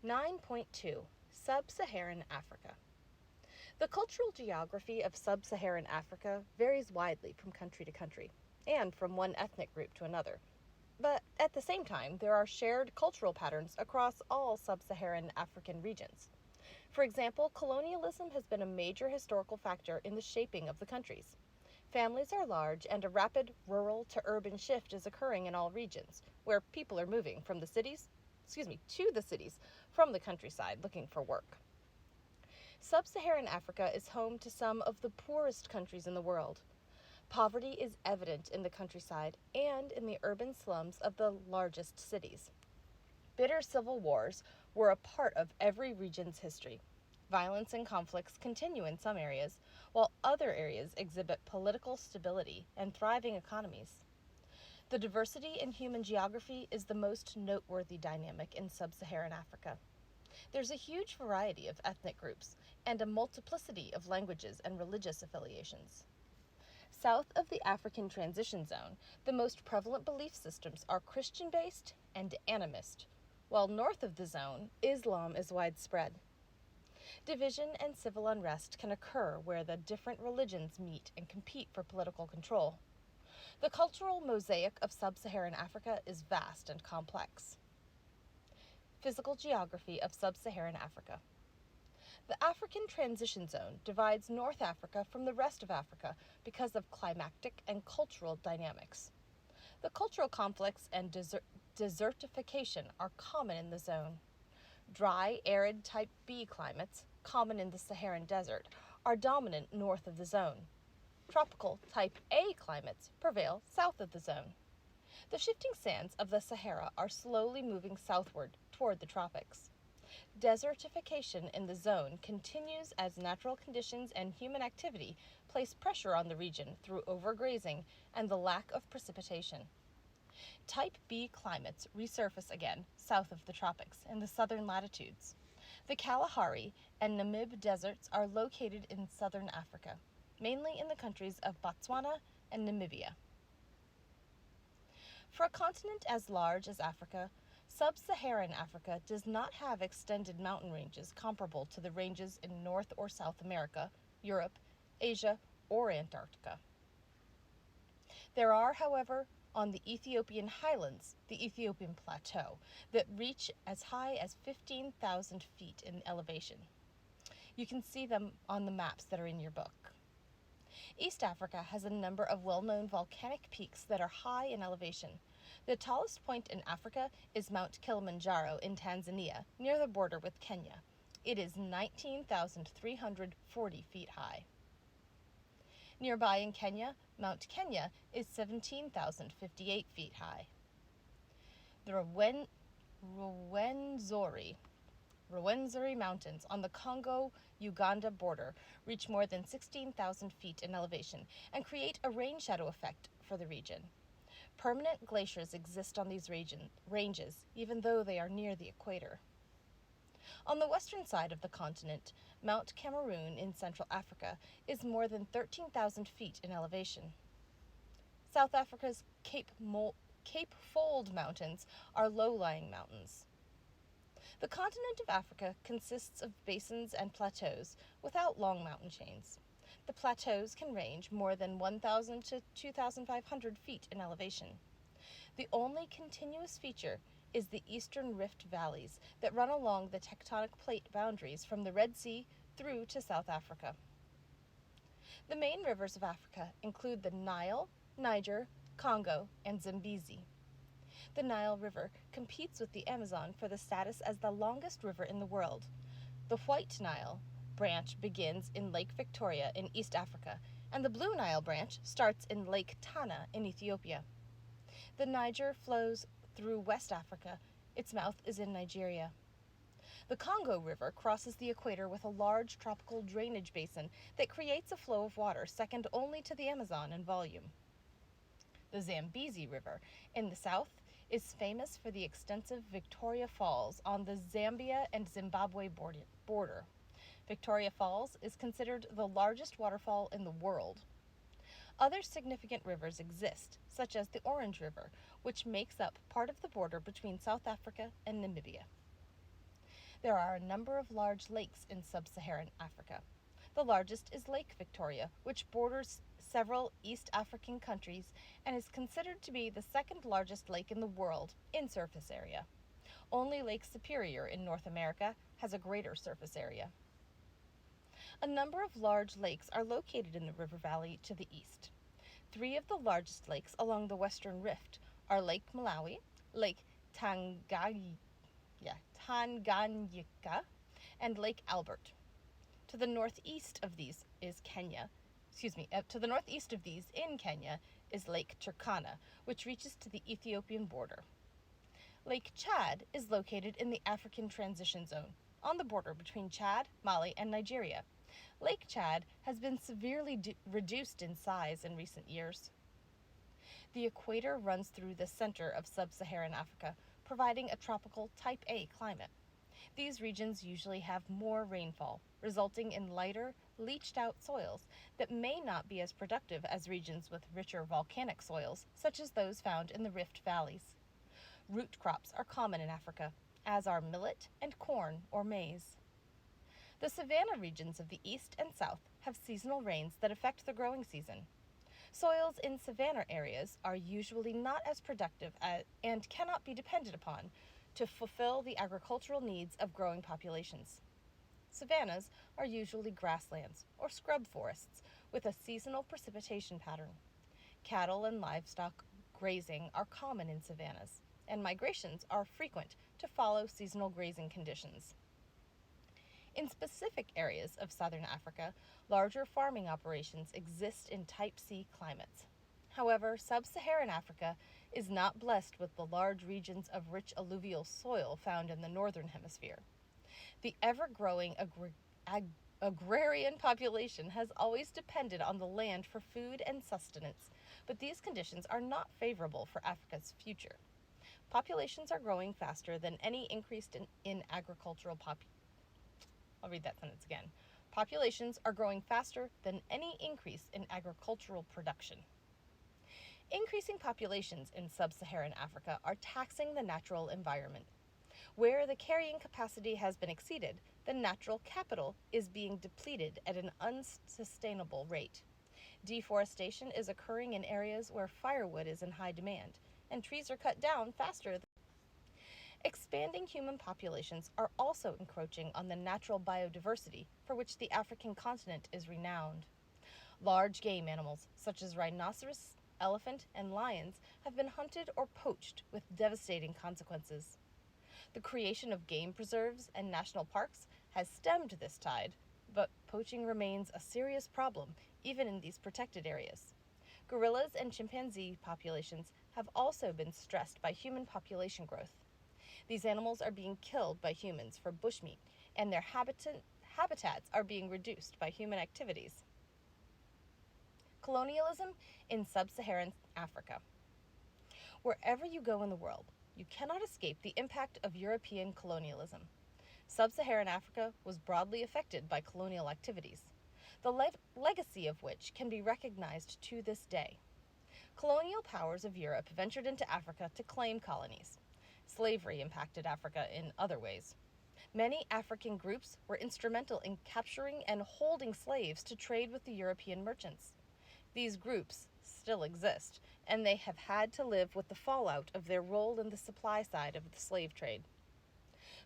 9.2 Sub-Saharan Africa. The cultural geography of Sub-Saharan Africa varies widely from country to country, and from one ethnic group to another. But at the same time, there are shared cultural patterns across all Sub-Saharan African regions. For example, colonialism has been a major historical factor in the shaping of the countries. Families are large, and a rapid rural to urban shift is occurring in all regions, where people are moving from the cities, to the cities from the countryside looking for work. Sub-Saharan Africa is home to some of the poorest countries in the world. Poverty is evident in the countryside and in the urban slums of the largest cities. Bitter civil wars were a part of every region's history. Violence and conflicts continue in some areas, while other areas exhibit political stability and thriving economies. The diversity in human geography is the most noteworthy dynamic in Sub-Saharan Africa. There's a huge variety of ethnic groups and a multiplicity of languages and religious affiliations. South of the African Transition Zone, the most prevalent belief systems are Christian-based and animist, while north of the zone, Islam is widespread. Division and civil unrest can occur where the different religions meet and compete for political control. The cultural mosaic of Sub-Saharan Africa is vast and complex. Physical geography of Sub-Saharan Africa. The African Transition Zone divides North Africa from the rest of Africa because of climatic and cultural dynamics. The cultural conflicts and desertification are common in the zone. Dry, arid type B climates, common in the Saharan Desert, are dominant north of the zone. Tropical type A climates prevail south of the zone. The shifting sands of the Sahara are slowly moving southward toward the tropics. Desertification in the zone continues as natural conditions and human activity place pressure on the region through overgrazing and the lack of precipitation. Type B climates resurface again south of the tropics in the southern latitudes. The Kalahari and Namib deserts are located in southern Africa, mainly in the countries of Botswana and Namibia. For a continent as large as Africa, Sub-Saharan Africa does not have extended mountain ranges comparable to the ranges in North or South America, Europe, Asia, or Antarctica. There are, however, on the Ethiopian highlands, the Ethiopian plateau, that reach as high as 15,000 feet in elevation. You can see them on the maps that are in your book. East Africa has a number of well-known volcanic peaks that are high in elevation. The tallest point in Africa is Mount Kilimanjaro in Tanzania, near the border with Kenya. It is 19,340 feet high. Nearby in Kenya, Mount Kenya is 17,058 feet high. The Rwenzori Mountains on the Congo-Uganda border reach more than 16,000 feet in elevation and create a rain shadow effect for the region. Permanent glaciers exist on these ranges, even though they are near the equator. On the western side of the continent, Mount Cameroon in Central Africa is more than 13,000 feet in elevation. South Africa's Cape Fold Mountains are low-lying mountains. The continent of Africa consists of basins and plateaus without long mountain chains. The plateaus can range more than 1,000 to 2,500 feet in elevation. The only continuous feature is the eastern rift valleys that run along the tectonic plate boundaries from the Red Sea through to South Africa. The main rivers of Africa include the Nile, Niger, Congo, and Zambezi. The Nile River competes with the Amazon for the status as the longest river in the world. The White Nile branch begins in Lake Victoria in East Africa, and the Blue Nile branch starts in Lake Tana in Ethiopia. The Niger flows through West Africa. Its mouth is in Nigeria. The Congo River crosses the equator with a large tropical drainage basin that creates a flow of water second only to the Amazon in volume. The Zambezi River in the south is famous for the extensive Victoria Falls on the Zambia and Zimbabwe border. Victoria Falls is considered the largest waterfall in the world. Other significant rivers exist, such as the Orange River, which makes up part of the border between South Africa and Namibia. There are a number of large lakes in sub-Saharan Africa. The largest is Lake Victoria, which borders several East African countries and is considered to be the second largest lake in the world in surface area. Only Lake Superior in North America has a greater surface area. A number of large lakes are located in the river valley to the east. Three of the largest lakes along the Western Rift are Lake Malawi, Lake Tanganyika, and Lake Albert. To the northeast of these is in Kenya is Lake Turkana, which reaches to the Ethiopian border. Lake Chad is located in the African Transition Zone, on the border between Chad, Mali, and Nigeria. Lake Chad has been severely reduced in size in recent years. The equator runs through the center of sub-Saharan Africa, providing a tropical Type A climate. These regions usually have more rainfall, resulting in lighter, leached-out soils that may not be as productive as regions with richer volcanic soils, such as those found in the rift valleys. Root crops are common in Africa, as are millet and corn or maize. The savanna regions of the east and south have seasonal rains that affect the growing season. Soils in savanna areas are usually not as productive and cannot be depended upon to fulfill the agricultural needs of growing populations. Savannas are usually grasslands or scrub forests with a seasonal precipitation pattern. Cattle and livestock grazing are common in savannas, and migrations are frequent to follow seasonal grazing conditions. In specific areas of southern Africa, larger farming operations exist in Type C climates. However, sub-Saharan Africa is not blessed with the large regions of rich alluvial soil found in the northern hemisphere. The ever-growing agrarian population has always depended on the land for food and sustenance, but these conditions are not favorable for Africa's future. Populations are growing faster than any increase in agricultural I'll read that sentence again. Populations are growing faster than any increase in agricultural production. Increasing populations in sub-Saharan Africa are taxing the natural environment. Where the carrying capacity has been exceeded, the natural capital is being depleted at an unsustainable rate. Deforestation is occurring in areas where firewood is in high demand, and trees are cut down faster. Expanding human populations are also encroaching on the natural biodiversity for which the African continent is renowned. Large game animals, such as rhinoceros, elephant, and lions, have been hunted or poached with devastating consequences. The creation of game preserves and national parks has stemmed this tide, but poaching remains a serious problem even in these protected areas. Gorillas and chimpanzee populations have also been stressed by human population growth. These animals are being killed by humans for bushmeat, and their habitats are being reduced by human activities. Colonialism in sub-Saharan Africa. Wherever you go in the world, you cannot escape the impact of European colonialism. Sub-Saharan Africa was broadly affected by colonial activities, the legacy of which can be recognized to this day. Colonial powers of Europe ventured into Africa to claim colonies. Slavery impacted Africa in other ways. Many African groups were instrumental in capturing and holding slaves to trade with the European merchants. These groups still exist, and they have had to live with the fallout of their role in the supply side of the slave trade.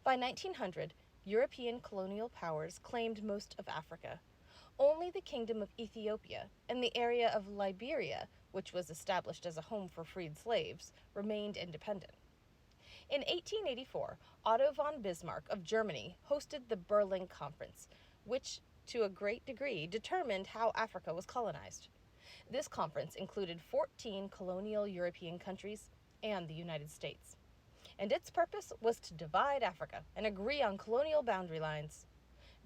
By 1900, European colonial powers claimed most of Africa. Only the Kingdom of Ethiopia and the area of Liberia, which was established as a home for freed slaves, remained independent. In 1884, Otto von Bismarck of Germany hosted the Berlin Conference, which, to a great degree, determined how Africa was colonized. This conference included 14 colonial European countries and the United States, and its purpose was to divide Africa and agree on colonial boundary lines.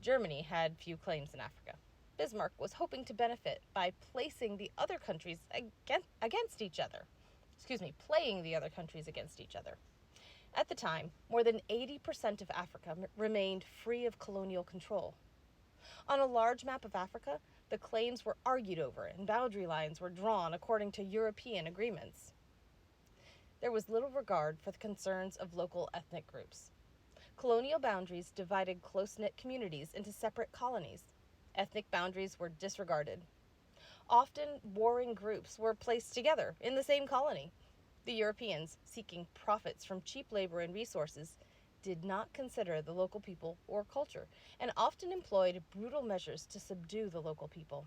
Germany had few claims in Africa. Bismarck was hoping to benefit by placing the other countries against each other. Playing the other countries against each other. At the time, more than 80% of Africa remained free of colonial control. On a large map of Africa, the claims were argued over and boundary lines were drawn according to European agreements. There was little regard for the concerns of local ethnic groups. Colonial boundaries divided close-knit communities into separate colonies. Ethnic boundaries were disregarded. Often, warring groups were placed together in the same colony. The Europeans, seeking profits from cheap labor and resources, did not consider the local people or culture, and often employed brutal measures to subdue the local people.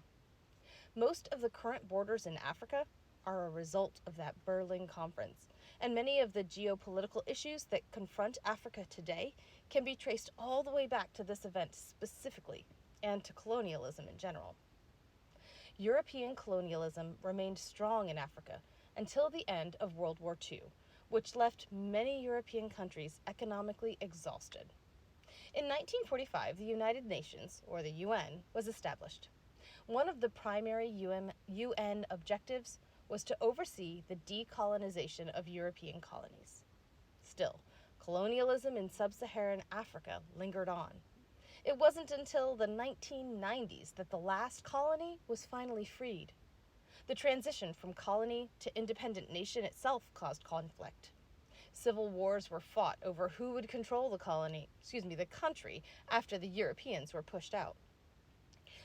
Most of the current borders in Africa are a result of that Berlin Conference, and many of the geopolitical issues that confront Africa today can be traced all the way back to this event specifically, and to colonialism in general. European colonialism remained strong in Africa until the end of World War II, which left many European countries economically exhausted. In 1945, the United Nations, or the UN, was established. One of the primary UN objectives was to oversee the decolonization of European colonies. Still, colonialism in sub-Saharan Africa lingered on. It wasn't until the 1990s that the last colony was finally freed. The transition from colony to independent nation itself caused conflict. Civil wars were fought over who would control the country after the Europeans were pushed out.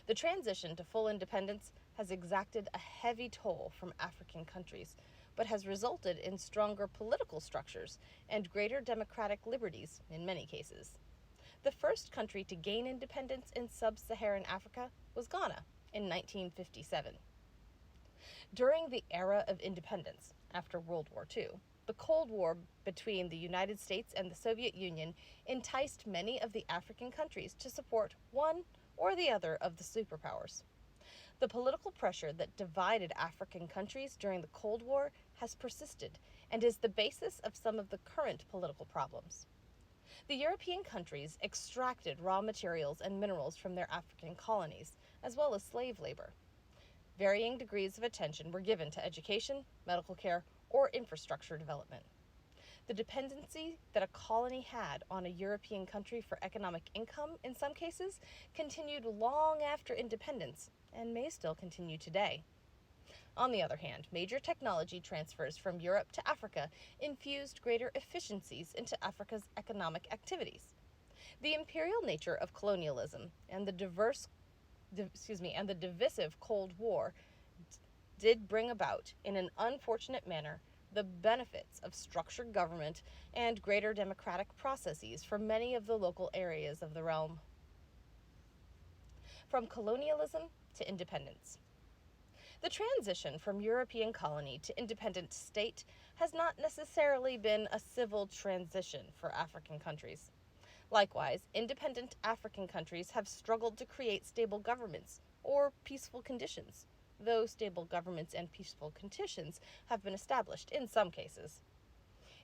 The transition to full independence has exacted a heavy toll from African countries, but has resulted in stronger political structures and greater democratic liberties in many cases. The first country to gain independence in sub-Saharan Africa was Ghana in 1957. During the era of independence, after World War II, the Cold War between the United States and the Soviet Union enticed many of the African countries to support one or the other of the superpowers. The political pressure that divided African countries during the Cold War has persisted and is the basis of some of the current political problems. The European countries extracted raw materials and minerals from their African colonies, as well as slave labor. Varying degrees of attention were given to education, medical care, or infrastructure development. The dependency that a colony had on a European country for economic income, in some cases, continued long after independence and may still continue today. On the other hand, major technology transfers from Europe to Africa infused greater efficiencies into Africa's economic activities. The imperial nature of colonialism and the divisive Cold War did bring about, in an unfortunate manner, the benefits of structured government and greater democratic processes for many of the local areas of the realm. From colonialism to independence. The transition from European colony to independent state has not necessarily been a civil transition for African countries. Likewise, independent African countries have struggled to create stable governments or peaceful conditions, though stable governments and peaceful conditions have been established in some cases.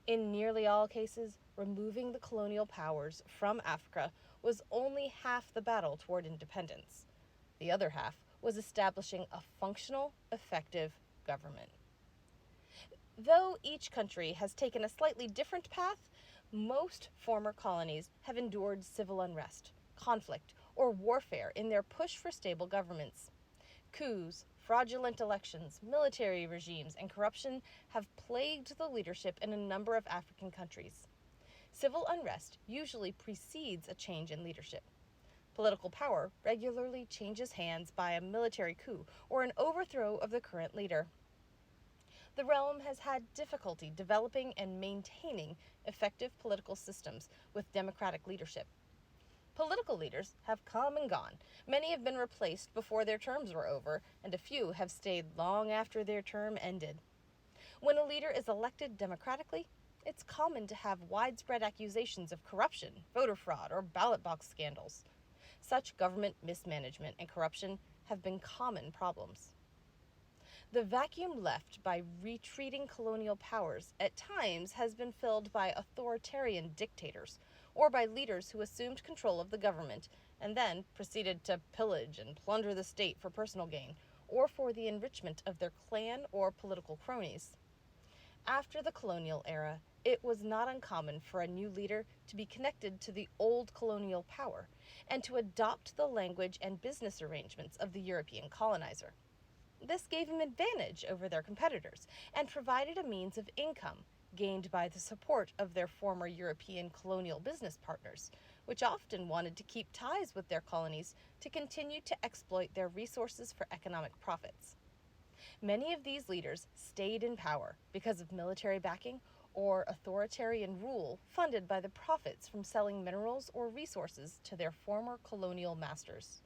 In nearly all cases, removing the colonial powers from Africa was only half the battle toward independence. The other half was establishing a functional, effective government. Though each country has taken a slightly different path, most former colonies have endured civil unrest, conflict, or warfare in their push for stable governments. Coups, fraudulent elections, military regimes, and corruption have plagued the leadership in a number of African countries. Civil unrest usually precedes a change in leadership. Political power regularly changes hands by a military coup or an overthrow of the current leader. The realm has had difficulty developing and maintaining effective political systems with democratic leadership. Political leaders have come and gone. Many have been replaced before their terms were over, and a few have stayed long after their term ended. When a leader is elected democratically, it's common to have widespread accusations of corruption, voter fraud, or ballot box scandals. Such government mismanagement and corruption have been common problems. The vacuum left by retreating colonial powers at times has been filled by authoritarian dictators or by leaders who assumed control of the government and then proceeded to pillage and plunder the state for personal gain or for the enrichment of their clan or political cronies. After the colonial era, it was not uncommon for a new leader to be connected to the old colonial power and to adopt the language and business arrangements of the European colonizer. This gave him advantage over their competitors and provided a means of income, gained by the support of their former European colonial business partners, which often wanted to keep ties with their colonies to continue to exploit their resources for economic profits. Many of these leaders stayed in power because of military backing or authoritarian rule funded by the profits from selling minerals or resources to their former colonial masters.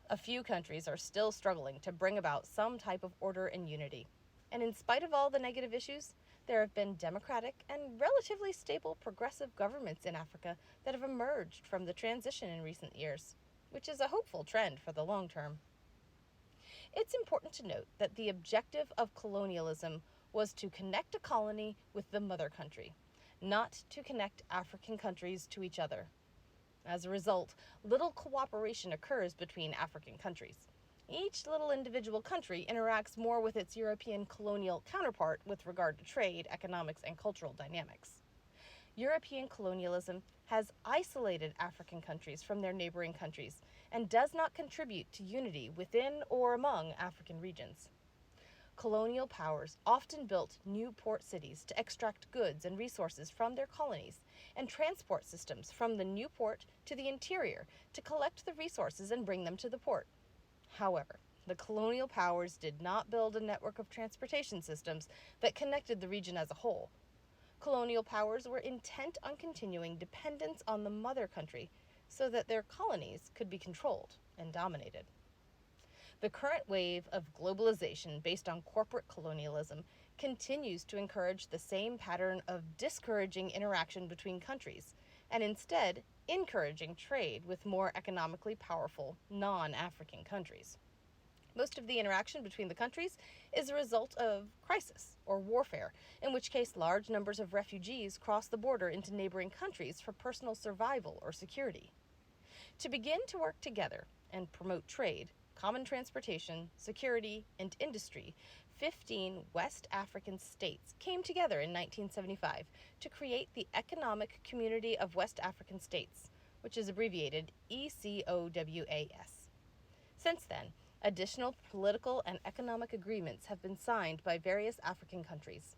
A few countries are still struggling to bring about some type of order and unity. And in spite of all the negative issues, there have been democratic and relatively stable progressive governments in Africa that have emerged from the transition in recent years, which is a hopeful trend for the long term. It's important to note that the objective of colonialism was to connect a colony with the mother country, not to connect African countries to each other. As a result, little cooperation occurs between African countries. Each little individual country interacts more with its European colonial counterpart with regard to trade, economics, and cultural dynamics. European colonialism has isolated African countries from their neighboring countries and does not contribute to unity within or among African regions. Colonial powers often built new port cities to extract goods and resources from their colonies and transport systems from the new port to the interior to collect the resources and bring them to the port. However, the colonial powers did not build a network of transportation systems that connected the region as a whole. Colonial powers were intent on continuing dependence on the mother country so that their colonies could be controlled and dominated. The current wave of globalization based on corporate colonialism continues to encourage the same pattern of discouraging interaction between countries, and instead encouraging trade with more economically powerful non-African countries. Most of the interaction between the countries is a result of crisis or warfare, in which case large numbers of refugees cross the border into neighboring countries for personal survival or security. To begin to work together and promote trade, common transportation, security, and industry, 15 West African states came together in 1975 to create the Economic Community of West African States, which is abbreviated ECOWAS. Since then, additional political and economic agreements have been signed by various African countries.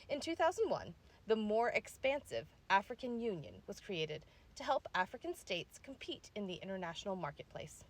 In 2001, the more expansive African Union was created to help African states compete in the international marketplace.